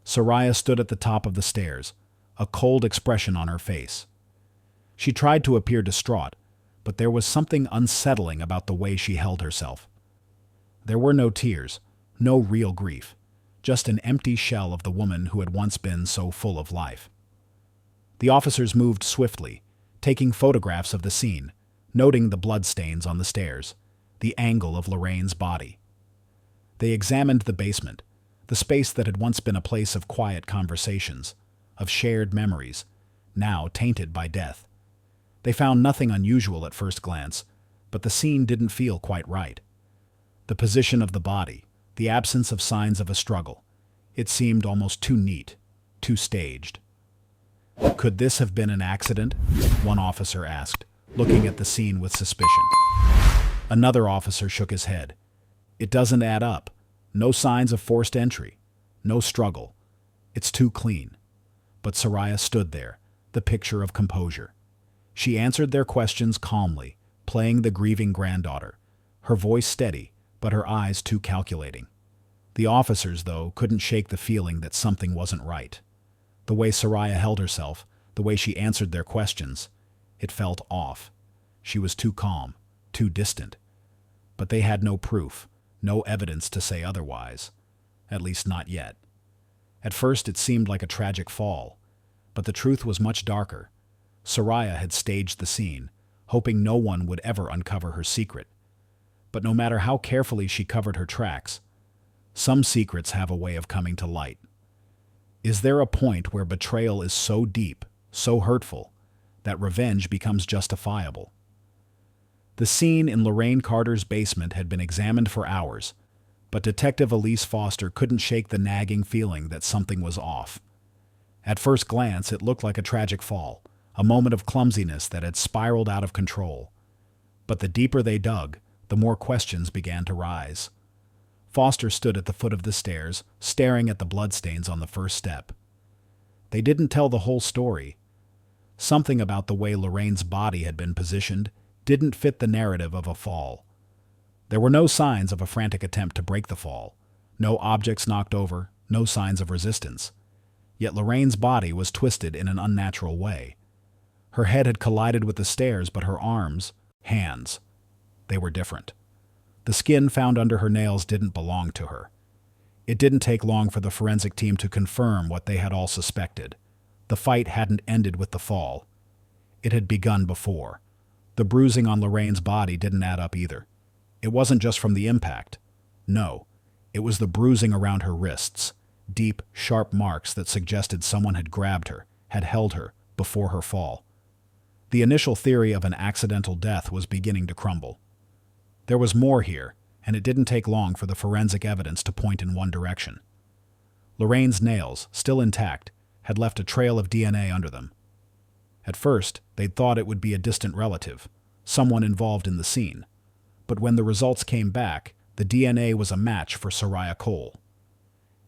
Soraya stood at the top of the stairs, a cold expression on her face. She tried to appear distraught, but there was something unsettling about the way she held herself. There were no tears, no real grief, just an empty shell of the woman who had once been so full of life. The officers moved swiftly, taking photographs of the scene, noting the bloodstains on the stairs, the angle of Lorraine's body. They examined the basement, the space that had once been a place of quiet conversations, of shared memories, now tainted by death. They found nothing unusual at first glance, but the scene didn't feel quite right. The position of the body, the absence of signs of a struggle, it seemed almost too neat, too staged. Could this have been an accident? One officer asked, looking at the scene with suspicion. Another officer shook his head. It doesn't add up. No signs of forced entry. No struggle. It's too clean. But Soraya stood there, the picture of composure. She answered their questions calmly, playing the grieving granddaughter, her voice steady, but her eyes too calculating. The officers, though, couldn't shake the feeling that something wasn't right. The way Soraya held herself, the way she answered their questions, it felt off. She was too calm, too distant. But they had no proof, no evidence to say otherwise. At least not yet. At first it seemed like a tragic fall, but the truth was much darker. Soraya had staged the scene, hoping no one would ever uncover her secret. But no matter how carefully she covered her tracks, some secrets have a way of coming to light. Is there a point where betrayal is so deep, so hurtful, that revenge becomes justifiable? The scene in Lorraine Carter's basement had been examined for hours, but Detective Elise Foster couldn't shake the nagging feeling that something was off. At first glance, it looked like a tragic fall, a moment of clumsiness that had spiraled out of control. But the deeper they dug, the more questions began to rise. Foster stood at the foot of the stairs, staring at the bloodstains on the first step. They didn't tell the whole story. Something about the way Lorraine's body had been positioned didn't fit the narrative of a fall. There were no signs of a frantic attempt to break the fall, no objects knocked over, no signs of resistance. Yet Lorraine's body was twisted in an unnatural way. Her head had collided with the stairs, but her arms, hands, they were different. The skin found under her nails didn't belong to her. It didn't take long for the forensic team to confirm what they had all suspected. The fight hadn't ended with the fall. It had begun before. The bruising on Lorraine's body didn't add up either. It wasn't just from the impact. No, it was the bruising around her wrists, deep, sharp marks that suggested someone had grabbed her, had held her, before her fall. The initial theory of an accidental death was beginning to crumble. There was more here, and it didn't take long for the forensic evidence to point in one direction. Lorraine's nails, still intact, had left a trail of DNA under them. At first, they'd thought it would be a distant relative, someone involved in the scene. But when the results came back, the DNA was a match for Soraya Cole.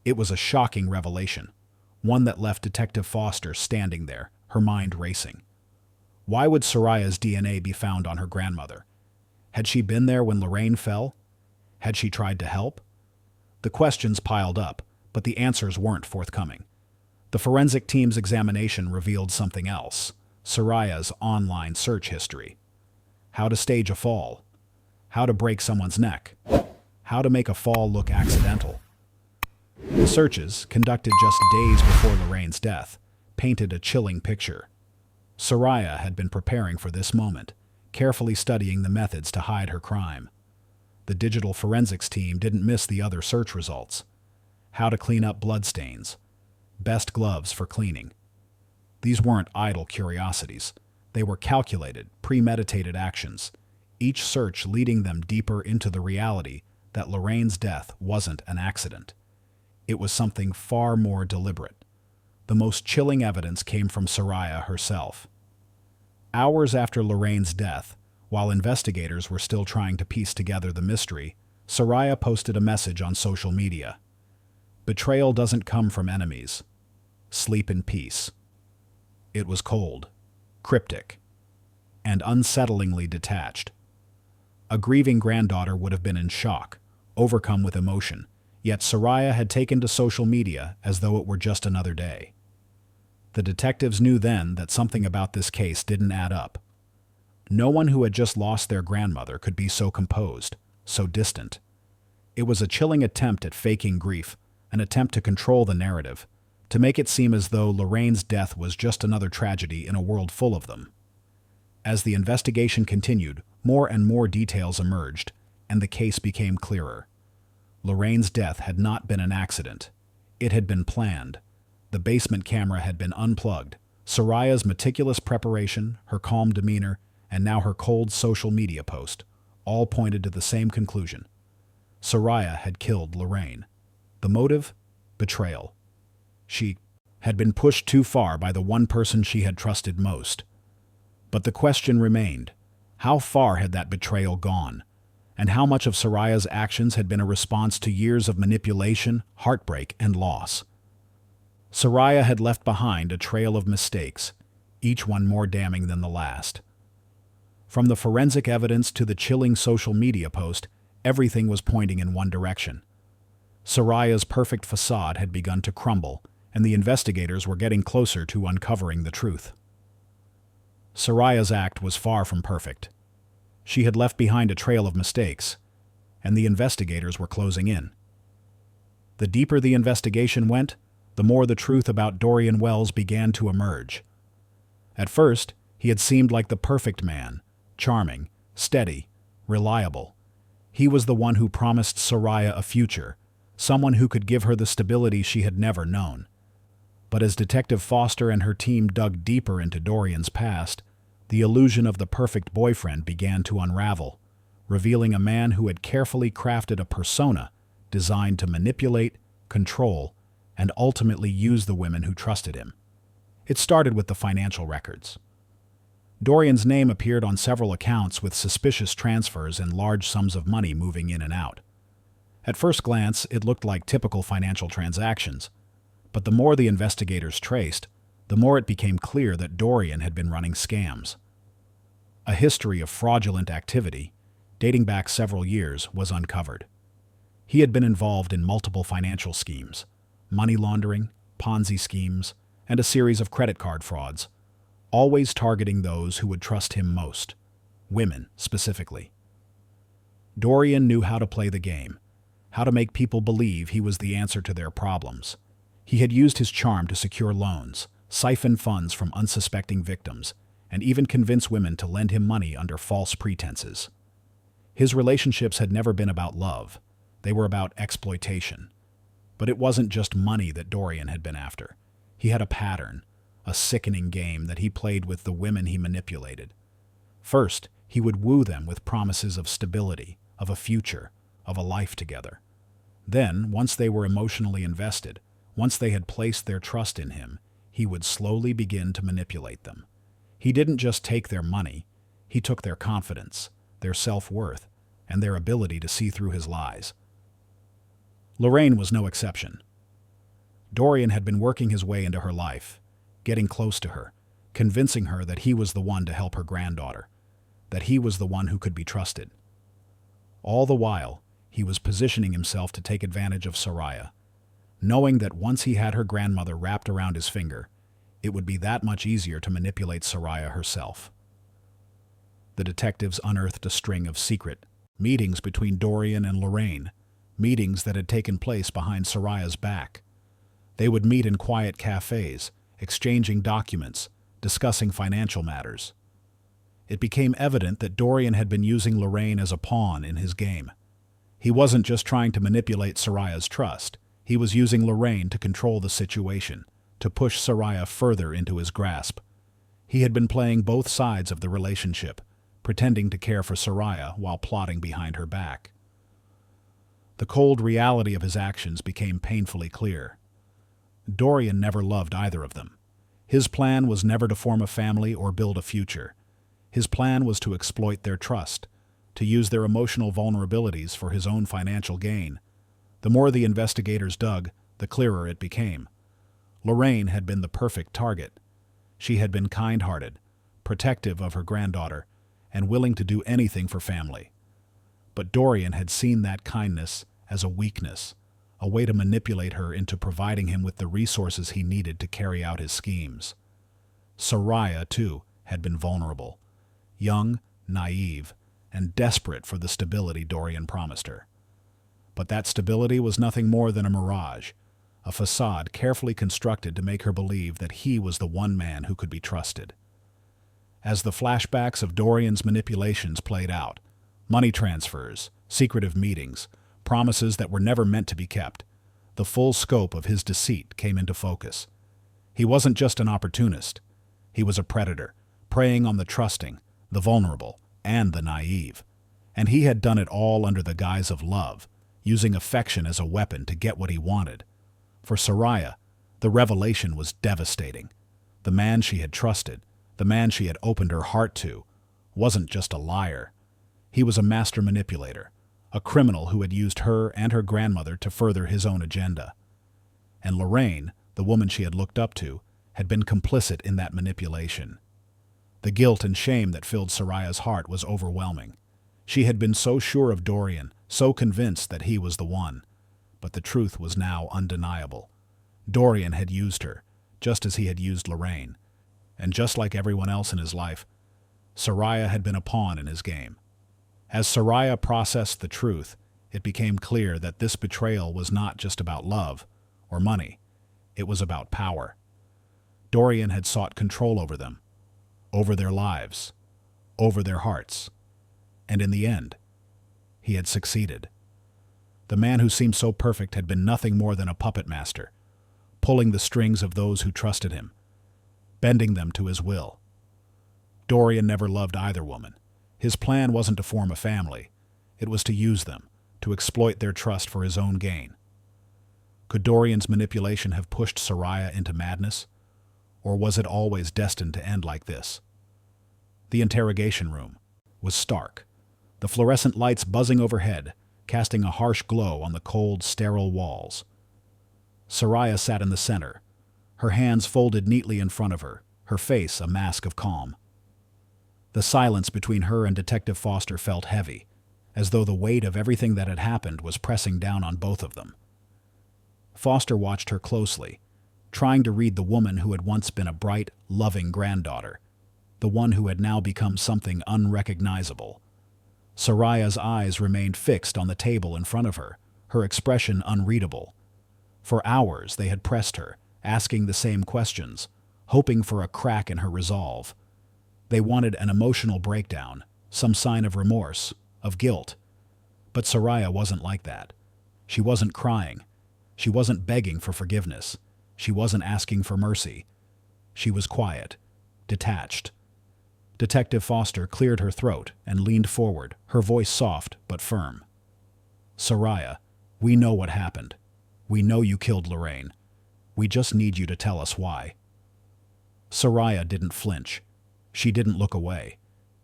It was a shocking revelation, one that left Detective Foster standing there, her mind racing. Why would Soraya's DNA be found on her grandmother? Had she been there when Lorraine fell? Had she tried to help? The questions piled up, but the answers weren't forthcoming. The forensic team's examination revealed something else: Soraya's online search history. How to stage a fall. How to break someone's neck. How to make a fall look accidental. The searches, conducted just days before Lorraine's death, painted a chilling picture. Soraya had been preparing for this moment, carefully studying the methods to hide her crime. The digital forensics team didn't miss the other search results. How to clean up bloodstains. Best gloves for cleaning. These weren't idle curiosities. They were calculated, premeditated actions, each search leading them deeper into the reality that Lorraine's death wasn't an accident. It was something far more deliberate. The most chilling evidence came from Soraya herself. Hours after Lorraine's death, while investigators were still trying to piece together the mystery, Soraya posted a message on social media. "Betrayal doesn't come from enemies. Sleep in peace." It was cold, cryptic, and unsettlingly detached. A grieving granddaughter would have been in shock, overcome with emotion, yet Soraya had taken to social media as though it were just another day. The detectives knew then that something about this case didn't add up. No one who had just lost their grandmother could be so composed, so distant. It was a chilling attempt at faking grief, an attempt to control the narrative, to make it seem as though Lorraine's death was just another tragedy in a world full of them. As the investigation continued, more and more details emerged, and the case became clearer. Lorraine's death had not been an accident. It had been planned. The basement camera had been unplugged. Soraya's meticulous preparation, her calm demeanor, and now her cold social media post, all pointed to the same conclusion. Soraya had killed Lorraine. The motive? Betrayal. She had been pushed too far by the one person she had trusted most. But the question remained, how far had that betrayal gone? And how much of Soraya's actions had been a response to years of manipulation, heartbreak, and loss? Soraya had left behind a trail of mistakes, each one more damning than the last. From the forensic evidence to the chilling social media post, everything was pointing in one direction. Soraya's perfect facade had begun to crumble, and the investigators were getting closer to uncovering the truth. Soraya's act was far from perfect. She had left behind a trail of mistakes, and the investigators were closing in. The deeper the investigation went, the more the truth about Dorian Wells began to emerge. At first, he had seemed like the perfect man, charming, steady, reliable. He was the one who promised Soraya a future, someone who could give her the stability she had never known. But as Detective Foster and her team dug deeper into Dorian's past, the illusion of the perfect boyfriend began to unravel, revealing a man who had carefully crafted a persona designed to manipulate, control, and ultimately use the women who trusted him. It started with the financial records. Dorian's name appeared on several accounts with suspicious transfers and large sums of money moving in and out. At first glance, it looked like typical financial transactions, but the more the investigators traced, the more it became clear that Dorian had been running scams. A history of fraudulent activity, dating back several years, was uncovered. He had been involved in multiple financial schemes, money laundering, Ponzi schemes, and a series of credit card frauds, always targeting those who would trust him most, women specifically. Dorian knew how to play the game, how to make people believe he was the answer to their problems. He had used his charm to secure loans, siphon funds from unsuspecting victims, and even convince women to lend him money under false pretenses. His relationships had never been about love. They were about exploitation. But it wasn't just money that Dorian had been after. He had a pattern, a sickening game that he played with the women he manipulated. First, he would woo them with promises of stability, of a future, of a life together. Then, once they were emotionally invested, once they had placed their trust in him, he would slowly begin to manipulate them. He didn't just take their money, he took their confidence, their self-worth, and their ability to see through his lies. Lorraine was no exception. Dorian had been working his way into her life, getting close to her, convincing her that he was the one to help her granddaughter, that he was the one who could be trusted. All the while, he was positioning himself to take advantage of Soraya, knowing that once he had her grandmother wrapped around his finger, it would be that much easier to manipulate Soraya herself. The detectives unearthed a string of secret meetings between Dorian and Lorraine, meetings that had taken place behind Soraya's back. They would meet in quiet cafes, exchanging documents, discussing financial matters. It became evident that Dorian had been using Lorraine as a pawn in his game. He wasn't just trying to manipulate Soraya's trust. He was using Lorraine to control the situation, to push Soraya further into his grasp. He had been playing both sides of the relationship, pretending to care for Soraya while plotting behind her back. The cold reality of his actions became painfully clear. Dorian never loved either of them. His plan was never to form a family or build a future. His plan was to exploit their trust, to use their emotional vulnerabilities for his own financial gain. The more the investigators dug, the clearer it became. Lorraine had been the perfect target. She had been kind-hearted, protective of her granddaughter, and willing to do anything for family. But Dorian had seen that kindness as a weakness, a way to manipulate her into providing him with the resources he needed to carry out his schemes. Soraya, too, had been vulnerable, young, naive, and desperate for the stability Dorian promised her. But that stability was nothing more than a mirage, a facade carefully constructed to make her believe that he was the one man who could be trusted. As the flashbacks of Dorian's manipulations played out, money transfers, secretive meetings, promises that were never meant to be kept, the full scope of his deceit came into focus. He wasn't just an opportunist. He was a predator, preying on the trusting, the vulnerable, and the naive. And he had done it all under the guise of love, using affection as a weapon to get what he wanted. For Soraya, the revelation was devastating. The man she had trusted, the man she had opened her heart to, wasn't just a liar. He was a master manipulator, a criminal who had used her and her grandmother to further his own agenda. And Lorraine, the woman she had looked up to, had been complicit in that manipulation. The guilt and shame that filled Soraya's heart was overwhelming. She had been so sure of Dorian, so convinced that he was the one. But the truth was now undeniable. Dorian had used her, just as he had used Lorraine. And just like everyone else in his life, Soraya had been a pawn in his game. As Soraya processed the truth, it became clear that this betrayal was not just about love or money. It was about power. Dorian had sought control over them, over their lives, over their hearts. And in the end, he had succeeded. The man who seemed so perfect had been nothing more than a puppet master, pulling the strings of those who trusted him, bending them to his will. Dorian never loved either woman. His plan wasn't to form a family. It was to use them, to exploit their trust for his own gain. Could Dorian's manipulation have pushed Soraya into madness? Or was it always destined to end like this? The interrogation room was stark, the fluorescent lights buzzing overhead, casting a harsh glow on the cold, sterile walls. Soraya sat in the center, her hands folded neatly in front of her, her face a mask of calm. The silence between her and Detective Foster felt heavy, as though the weight of everything that had happened was pressing down on both of them. Foster watched her closely, trying to read the woman who had once been a bright, loving granddaughter, the one who had now become something unrecognizable. Soraya's eyes remained fixed on the table in front of her, her expression unreadable. For hours they had pressed her, asking the same questions, hoping for a crack in her resolve. They wanted an emotional breakdown, some sign of remorse, of guilt. But Soraya wasn't like that. She wasn't crying. She wasn't begging for forgiveness. She wasn't asking for mercy. She was quiet, detached. Detective Foster cleared her throat and leaned forward, her voice soft but firm. "Soraya, we know what happened. We know you killed Lorraine. We just need you to tell us why." Soraya didn't flinch. She didn't look away.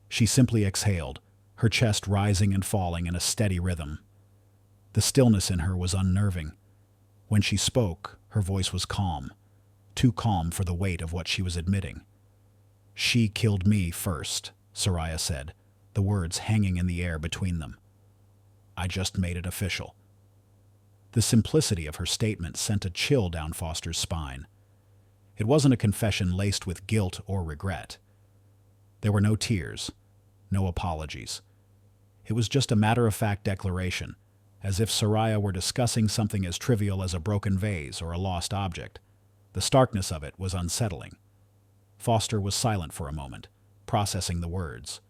She simply exhaled, her chest rising and falling in a steady rhythm. The stillness in her was unnerving. When she spoke, her voice was calm, too calm for the weight of what she was admitting. "She killed me first," Soraya said, the words hanging in the air between them. "I just made it official." The simplicity of her statement sent a chill down Foster's spine. It wasn't a confession laced with guilt or regret. There were no tears, no apologies. It was just a matter-of-fact declaration, as if Soraya were discussing something as trivial as a broken vase or a lost object. The starkness of it was unsettling. Foster was silent for a moment, processing the words.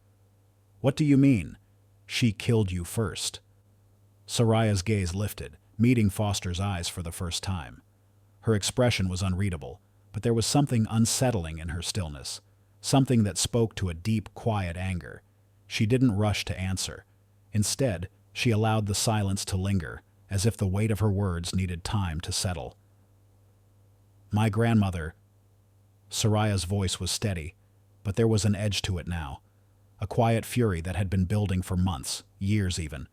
"What do you mean? She killed you first?" Soraya's gaze lifted, meeting Foster's eyes for the first time. Her expression was unreadable, but there was something unsettling in her stillness, something that spoke to a deep, quiet anger. She didn't rush to answer. Instead, she allowed the silence to linger, as if the weight of her words needed time to settle. "My grandmother—" Soraya's voice was steady, but there was an edge to it now, a quiet fury that had been building for months, years even.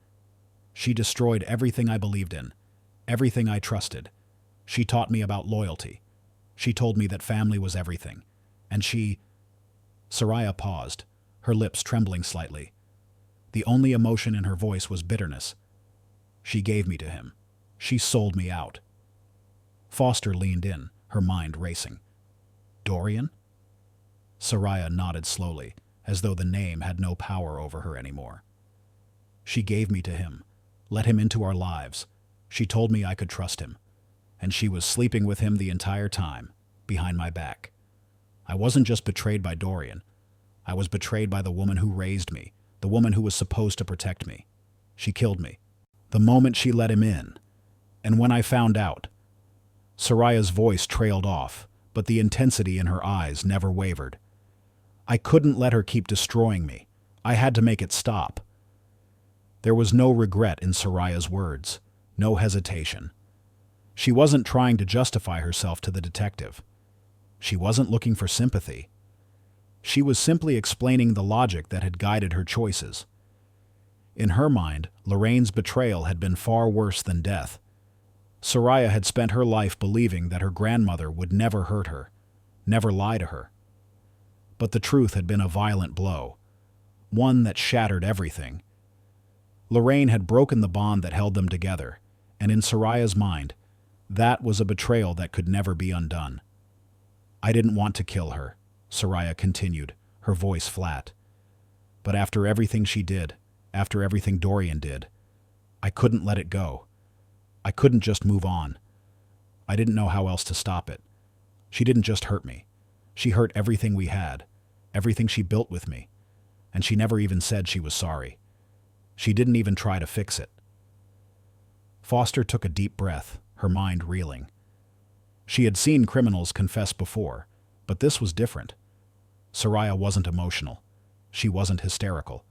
"She destroyed everything I believed in, everything I trusted. She taught me about loyalty. She told me that family was everything. And she—" Soraya paused, her lips trembling slightly. The only emotion in her voice was bitterness. "She gave me to him. She sold me out." Foster leaned in, her mind racing. "Dorian?" Soraya nodded slowly, as though the name had no power over her anymore. "She gave me to him, let him into our lives. She told me I could trust him. And she was sleeping with him the entire time, behind my back. I wasn't just betrayed by Dorian. I was betrayed by the woman who raised me, the woman who was supposed to protect me. She killed me, the moment she let him in. And when I found out—" Soraya's voice trailed off, but the intensity in her eyes never wavered. "I couldn't let her keep destroying me. I had to make it stop." There was no regret in Soraya's words, no hesitation. She wasn't trying to justify herself to the detective. She wasn't looking for sympathy. She was simply explaining the logic that had guided her choices. In her mind, Lorraine's betrayal had been far worse than death. Soraya had spent her life believing that her grandmother would never hurt her, never lie to her. But the truth had been a violent blow, one that shattered everything. Lorraine had broken the bond that held them together, and in Soraya's mind, that was a betrayal that could never be undone. "I didn't want to kill her," Soraya continued, her voice flat. "But after everything she did, after everything Dorian did, I couldn't let it go. I couldn't just move on. I didn't know how else to stop it. She didn't just hurt me. She hurt everything we had, everything she built with me, and she never even said she was sorry. She didn't even try to fix it." Foster took a deep breath, her mind reeling. She had seen criminals confess before, but this was different. Soraya wasn't emotional. She wasn't hysterical.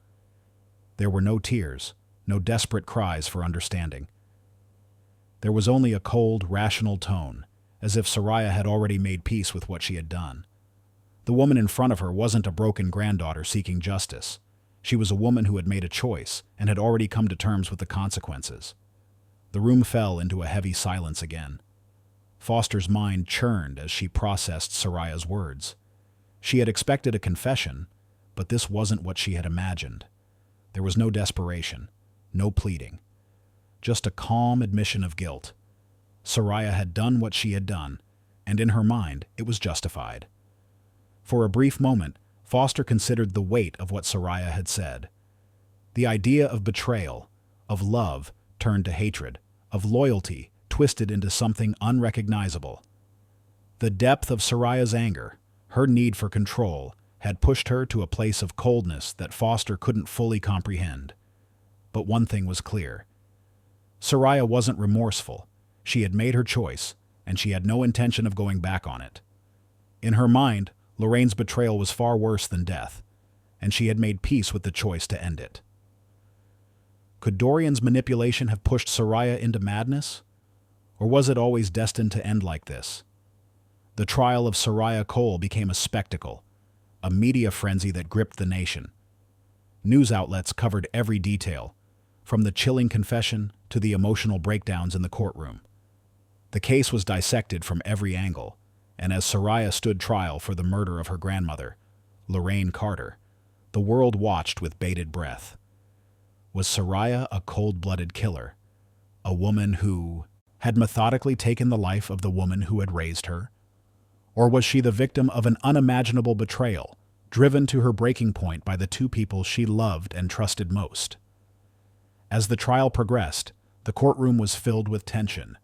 There were no tears, no desperate cries for understanding. There was only a cold, rational tone, as if Soraya had already made peace with what she had done. The woman in front of her wasn't a broken granddaughter seeking justice. She was a woman who had made a choice and had already come to terms with the consequences. The room fell into a heavy silence again. Foster's mind churned as she processed Soraya's words. She had expected a confession, but this wasn't what she had imagined. There was no desperation, no pleading, just a calm admission of guilt. Soraya had done what she had done, and in her mind, it was justified. For a brief moment, Foster considered the weight of what Soraya had said. The idea of betrayal, of love turned to hatred, of loyalty twisted into something unrecognizable. The depth of Soraya's anger, her need for control, had pushed her to a place of coldness that Foster couldn't fully comprehend. But one thing was clear. Soraya wasn't remorseful. She had made her choice, and she had no intention of going back on it. In her mind, Lorraine's betrayal was far worse than death, and she had made peace with the choice to end it. Could Dorian's manipulation have pushed Soraya into madness? Or was it always destined to end like this? The trial of Soraya Cole became a spectacle, a media frenzy that gripped the nation. News outlets covered every detail, from the chilling confession to the emotional breakdowns in the courtroom. The case was dissected from every angle, and as Soraya stood trial for the murder of her grandmother, Lorraine Carter, the world watched with bated breath. Was Soraya a cold-blooded killer? A woman who had methodically taken the life of the woman who had raised her? Or was she the victim of an unimaginable betrayal, driven to her breaking point by the two people she loved and trusted most? As the trial progressed, the courtroom was filled with tension.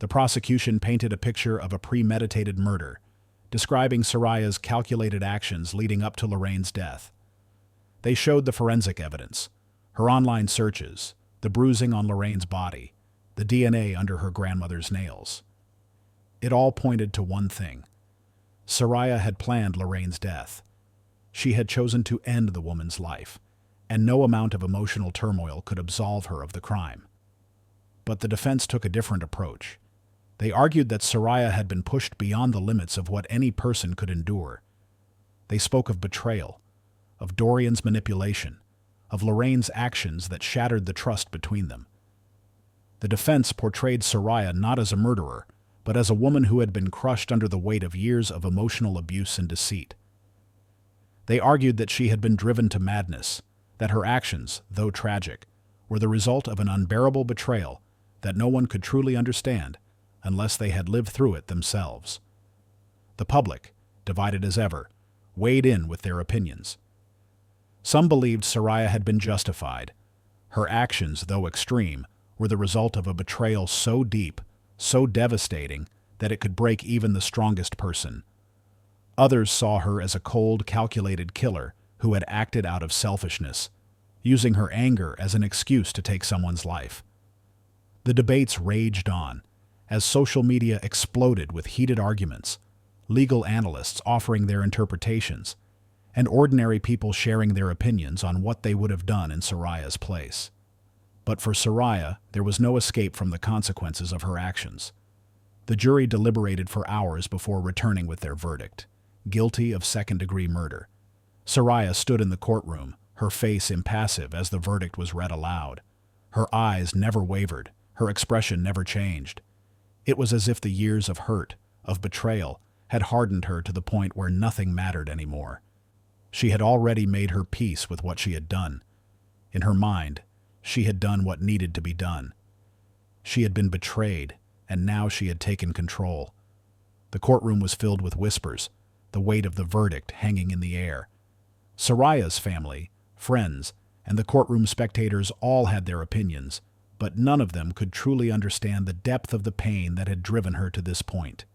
The prosecution painted a picture of a premeditated murder, describing Soraya's calculated actions leading up to Lorraine's death. They showed the forensic evidence, her online searches, the bruising on Lorraine's body, the DNA under her grandmother's nails. It all pointed to one thing. Soraya had planned Lorraine's death. She had chosen to end the woman's life, and no amount of emotional turmoil could absolve her of the crime. But the defense took a different approach. They argued that Soraya had been pushed beyond the limits of what any person could endure. They spoke of betrayal, of Dorian's manipulation, of Lorraine's actions that shattered the trust between them. The defense portrayed Soraya not as a murderer, but as a woman who had been crushed under the weight of years of emotional abuse and deceit. They argued that she had been driven to madness, that her actions, though tragic, were the result of an unbearable betrayal that no one could truly understand unless they had lived through it themselves. The public, divided as ever, weighed in with their opinions. Some believed Soraya had been justified. Her actions, though extreme, were the result of a betrayal so deep, so devastating, that it could break even the strongest person. Others saw her as a cold, calculated killer who had acted out of selfishness, using her anger as an excuse to take someone's life. The debates raged on, as social media exploded with heated arguments, legal analysts offering their interpretations, and ordinary people sharing their opinions on what they would have done in Soraya's place. But for Soraya, there was no escape from the consequences of her actions. The jury deliberated for hours before returning with their verdict: guilty of second-degree murder. Soraya stood in the courtroom, her face impassive as the verdict was read aloud. Her eyes never wavered, her expression never changed. It was as if the years of hurt, of betrayal, had hardened her to the point where nothing mattered anymore. She had already made her peace with what she had done. In her mind, she had done what needed to be done. She had been betrayed, and now she had taken control. The courtroom was filled with whispers, the weight of the verdict hanging in the air. Soraya's family, friends, and the courtroom spectators all had their opinions, but none of them could truly understand the depth of the pain that had driven her to this point.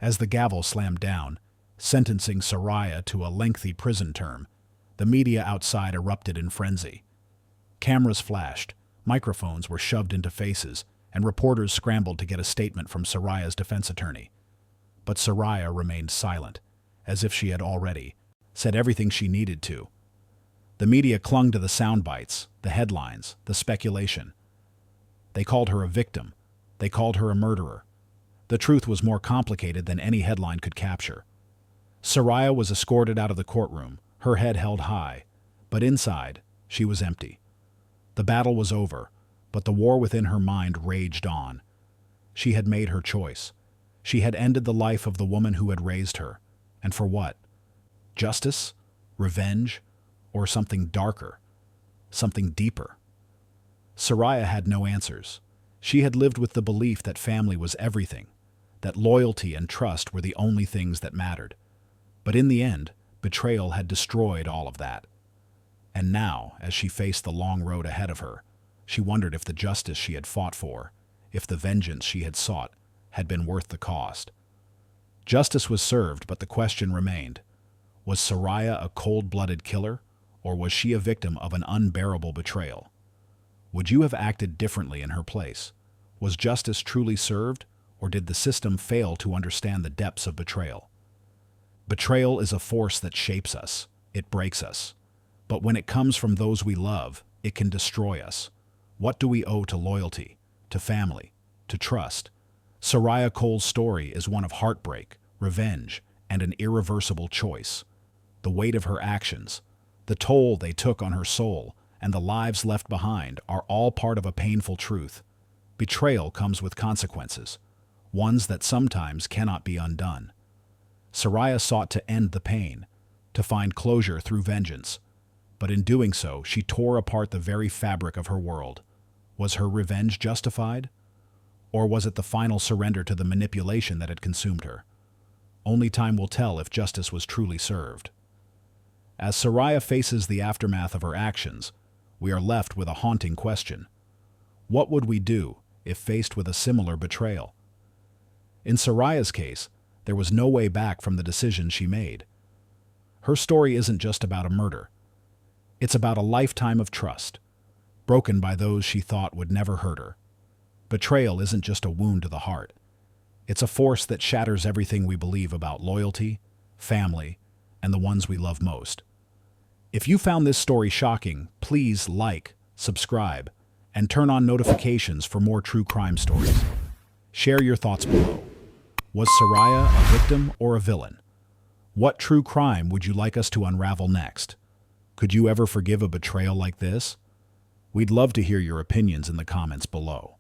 As the gavel slammed down, sentencing Soraya to a lengthy prison term, the media outside erupted in frenzy. Cameras flashed, microphones were shoved into faces, and reporters scrambled to get a statement from Soraya's defense attorney. But Soraya remained silent, as if she had already said everything she needed to. The media clung to the sound bites, the headlines, the speculation. They called her a victim. They called her a murderer. The truth was more complicated than any headline could capture. Soraya was escorted out of the courtroom, her head held high, but inside, she was empty. The battle was over, but the war within her mind raged on. She had made her choice. She had ended the life of the woman who had raised her. And for what? Justice? Revenge? Or something darker? Something deeper? Soraya had no answers. She had lived with the belief that family was everything, that loyalty and trust were the only things that mattered. But in the end, betrayal had destroyed all of that. And now, as she faced the long road ahead of her, she wondered if the justice she had fought for, if the vengeance she had sought, had been worth the cost. Justice was served, but the question remained: was Soraya a cold-blooded killer, or was she a victim of an unbearable betrayal? Would you have acted differently in her place? Was justice truly served, or did the system fail to understand the depths of betrayal? Betrayal is a force that shapes us. It breaks us. But when it comes from those we love, it can destroy us. What do we owe to loyalty, to family, to trust? Soraya Cole's story is one of heartbreak, revenge, and an irreversible choice. The weight of her actions, the toll they took on her soul, and the lives left behind are all part of a painful truth. Betrayal comes with consequences, ones that sometimes cannot be undone. Soraya sought to end the pain, to find closure through vengeance. But in doing so, she tore apart the very fabric of her world. Was her revenge justified? Or was it the final surrender to the manipulation that had consumed her? Only time will tell if justice was truly served. As Soraya faces the aftermath of her actions, we are left with a haunting question. What would we do if faced with a similar betrayal? In Soraya's case, there was no way back from the decision she made. Her story isn't just about a murder. It's about a lifetime of trust, broken by those she thought would never hurt her. Betrayal isn't just a wound to the heart. It's a force that shatters everything we believe about loyalty, family, and the ones we love most. If you found this story shocking, please like, subscribe, and turn on notifications for more true crime stories. Share your thoughts below. Was Soraya a victim or a villain? What true crime would you like us to unravel next? Could you ever forgive a betrayal like this? We'd love to hear your opinions in the comments below.